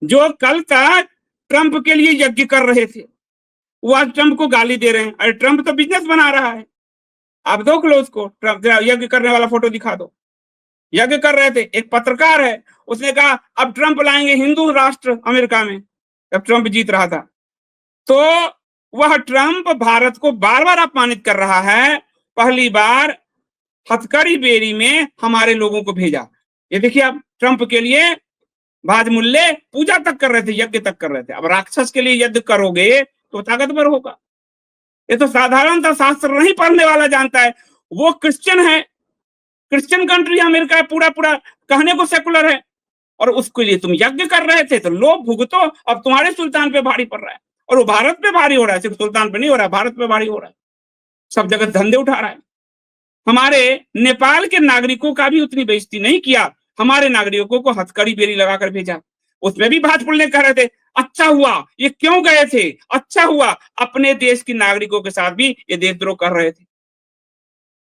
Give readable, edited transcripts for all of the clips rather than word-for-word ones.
जो कल तक ट्रंप के लिए यज्ञ कर रहे थे, वो आज ट्रंप को गाली दे रहे हैं। अरे ट्रंप तो बिजनेस बना रहा है, आप देख लो उसको, ट्रंप यज्ञ करने वाला फोटो दिखा दो। यज्ञ कर रहे थे, एक पत्रकार है, उसने कहा अब ट्रंप लाएंगे हिंदू राष्ट्र अमेरिका में, जब ट्रंप जीत रहा था। तो वह ट्रंप भारत को बार बार अपमानित कर रहा है। पहली बार हथकड़ी बेरी में हमारे लोगों को भेजा। ये देखिए, आप ट्रंप के लिए भाजमुल्ले पूजा तक कर रहे थे, यज्ञ तक कर रहे थे। अब राक्षस के लिए यज्ञ करोगे तो ताकतवर होगा। ये तो साधारणतः शास्त्र नहीं पढ़ने वाला जानता है। वो क्रिश्चियन है, क्रिश्चियन कंट्री अमेरिका है, पूरा पूरा कहने को सेकुलर है, और उसके लिए तुम यज्ञ कर रहे थे। तो लो भुगतो, अब तुम्हारे सुल्तान पे भारी पड़ रहा है, और वो भारत पे भारी हो रहा है, सिर्फ सुल्तान पे नहीं हो रहा है, भारत पे भारी हो रहा है। सब जगह धंधे उठा रहा है। हमारे नेपाल के नागरिकों का भी उतनी बेइज्जती नहीं किया, हमारे नागरिकों को हथकड़ी बेरी लगाकर भेजा। उसमें भी भाजपा कह रहे थे अच्छा हुआ ये क्यों गए थे, अच्छा हुआ अपने देश के नागरिकों के साथ भी ये देशद्रोह कर रहे थे।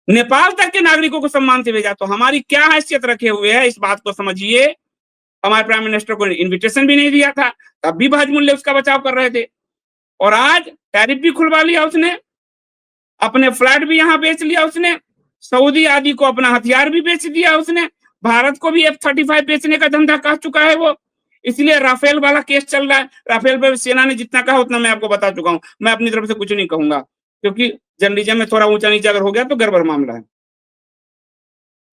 नेपाल तक के नागरिकों को सम्मान से भेजा, तो हमारी क्या हैसियत रखे हुए है, इस बात को समझिए। हमारे प्राइम मिनिस्टर को इनविटेशन भी नहीं दिया था, तब भी भाजमुल्ले उसका बचाव कर रहे थे। और आज टैरिफ भी खुलवा लिया उसने, अपने फ्लैट भी यहाँ बेच लिया उसने, सऊदी आदि को अपना हथियार भी बेच दिया उसने, भारत को भी F-35 बेचने का धंधा कर चुका है वो। इसलिए राफेल वाला केस चल रहा है। राफेल पे सेना ने जितना कहा उतना मैं आपको बता चुका हूं, मैं अपनी तरफ से कुछ नहीं कहूंगा, क्योंकि जर्नलिज्म में थोड़ा ऊंचा नीचा अगर हो गया तो गड़बड़ मामला है।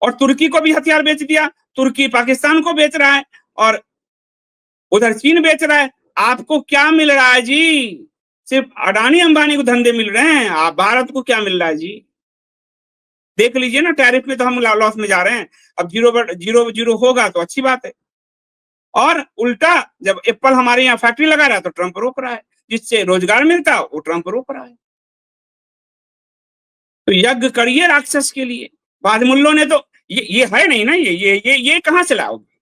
और तुर्की को भी हथियार बेच दिया, तुर्की पाकिस्तान को बेच रहा है, और उधर चीन बेच रहा है। आपको क्या मिल रहा है जी? सिर्फ अडानी अंबानी को धंधे मिल रहे हैं, आप भारत को क्या मिल रहा है जी? देख लीजिए ना, टैरिफ में तो हम लॉस में जा रहे हैं। अब जीरो जीरो होगा तो अच्छी बात है। और उल्टा जब एप्पल हमारे यहाँ फैक्ट्री लगा रहा है तो ट्रंप रोक रहा है, जिससे रोजगार मिलता वो ट्रंप रोक रहा है। तो यज्ञ करिए राक्षस के लिए। भाजमुल्लों ने तो ये है नहीं ना, ये कहां से लाओगे?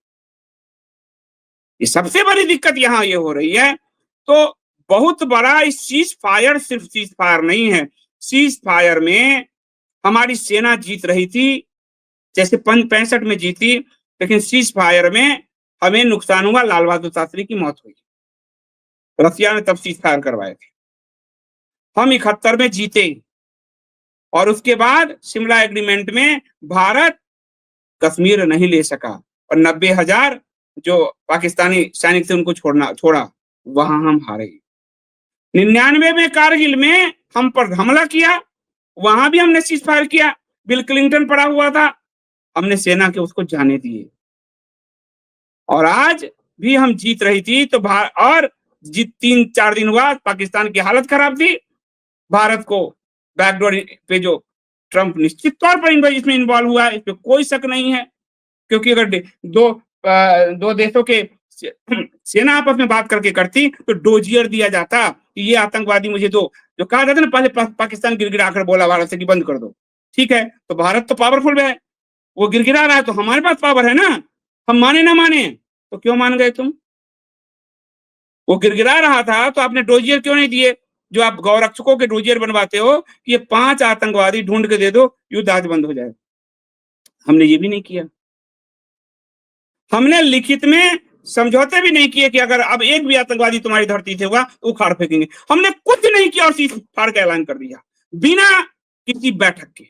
ये सबसे बड़ी दिक्कत यहाँ ये हो रही है। तो बहुत बड़ा इस सीज फायर सिर्फ सीज फायर नहीं है, सीज फायर में हमारी सेना जीत रही थी, जैसे 65 में जीती, लेकिन सीज फायर में हमें नुकसान हुआ, लाल बहादुर शास्त्री की मौत हुई। रसिया ने तब सीज फायर करवाए थे, हम 71 में जीते, और उसके बाद शिमला एग्रीमेंट में भारत कश्मीर नहीं ले सका, और 90,000 जो पाकिस्तानी सैनिक थे उनको छोड़ा, वहां हम हारे। 99 में कारगिल में हम पर हमला किया, वहां भी हमने सीज फायर किया, बिल क्लिंटन पड़ा हुआ था, हमने सेना के उसको जाने दिए, और आज भी हम जीत रही थी। तो और जीत 3-4 दिन हुआ, पाकिस्तान की हालत खराब थी, भारत को बैकडोर पे जो ट्रंप निश्चित तौर पर इसमें इन्वॉल्व हुआ है, इस पे कोई शक नहीं है। क्योंकि अगर दो देशों के सेना आपस में बात करके करती तो डोजियर दिया जाता कि ये आतंकवादी मुझे दो। जो कहा जाता ना, पहले पाकिस्तान गिड़गिड़ा कर बोला भारत से कि बंद कर दो, ठीक है, तो भारत तो पावरफुल है, वो गिड़गिड़ा रहा है, तो हमारे पास पावर है ना, हम माने ना माने, तो क्यों मान गए तुम? वो गिड़गिड़ा रहा था तो आपने डोजियर क्यों नहीं दिए, जो आप गौरक्षकों के डोजियर बनवाते हो कि ये 5 आतंकवादी ढूंढ के दे दो, युद्ध आज बंद हो जाए। हमने ये भी नहीं किया। हमने लिखित में समझौते भी नहीं किए कि अगर अब एक भी आतंकवादी तुम्हारी धरती से हुआ तो उखाड़ फेंकेंगे। हमने कुछ नहीं किया और सीज फायर का ऐलान कर दिया बिना किसी बैठक के।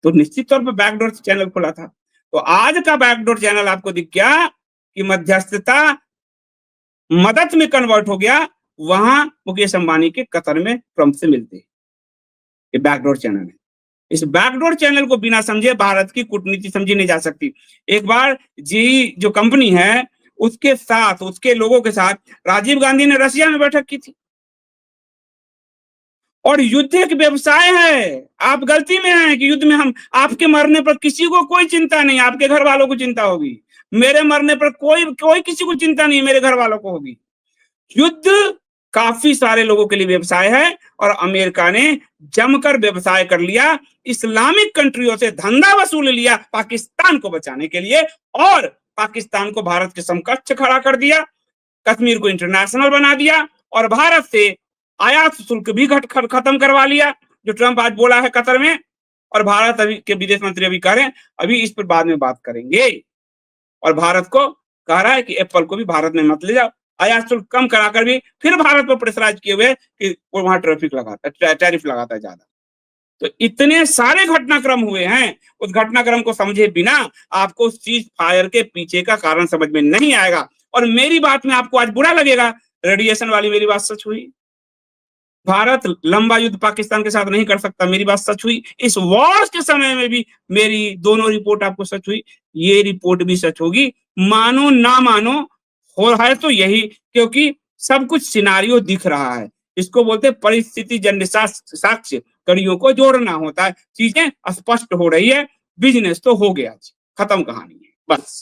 तो निश्चित तौर पर बैकडोर चैनल खुला था। तो आज का बैकडोर चैनल आपको दिख गया कि मध्यस्थता मदद में कन्वर्ट हो गया, वहां मुकेश अंबानी के कतर में ट्रंप से मिलते। ये बैकडोर चैनल है। इस बैकडोर चैनल को बिना समझे भारत की कूटनीति समझी नहीं जा सकती। एक बार जी जो कंपनी है उसके साथ, उसके लोगों के साथ राजीव गांधी ने रसिया में बैठक की थी, और युद्ध एक व्यवसाय है। आप गलती में हैं कि युद्ध में हम, आपके मरने पर किसी को कोई चिंता नहीं, आपके घर वालों को चिंता होगी। मेरे मरने पर कोई किसी को चिंता नहीं, मेरे घर वालों को होगी। युद्ध काफी सारे लोगों के लिए व्यवसाय है, और अमेरिका ने जमकर व्यवसाय कर लिया, इस्लामिक कंट्रियों से धंधा वसूल लिया पाकिस्तान को बचाने के लिए, और पाकिस्तान को भारत के समकक्ष खड़ा कर दिया, कश्मीर को इंटरनेशनल बना दिया, और भारत से आयात शुल्क भी खत्म करवा लिया, जो ट्रंप आज बोला है कतर में। और भारत अभी के विदेश मंत्री अभी कह रहे हैं अभी इस पर बाद में बात करेंगे, और भारत को कह रहा है कि एप्पल को भी भारत में मत ले जाओ, आयात शुल्क कम कराकर भी फिर भारत पर प्रेशराइज किए हुए कि वो वहां टैरिफ लगाता है ज्यादा। तो इतने सारे घटनाक्रम हुए हैं, उस घटनाक्रम को समझे बिना आपको सीज फायर के पीछे का कारण समझ में नहीं आएगा। और मेरी बात में आपको आज बुरा लगेगा, रेडिएशन वाली मेरी बात सच हुई, भारत लंबा युद्ध पाकिस्तान के साथ नहीं कर सकता, मेरी बात सच हुई। इस वॉर के समय में भी मेरी दोनों रिपोर्ट आपको सच हुई, ये रिपोर्ट भी सच होगी, मानो ना मानो, हो रहा है तो यही, क्योंकि सब कुछ सिनारियो दिख रहा है। इसको बोलते हैं परिस्थिति जन्य साक्ष्य, कड़ियों को जोड़ना होता है, चीजें स्पष्ट हो रही है, बिजनेस तो हो गया, खत्म कहानी है बस।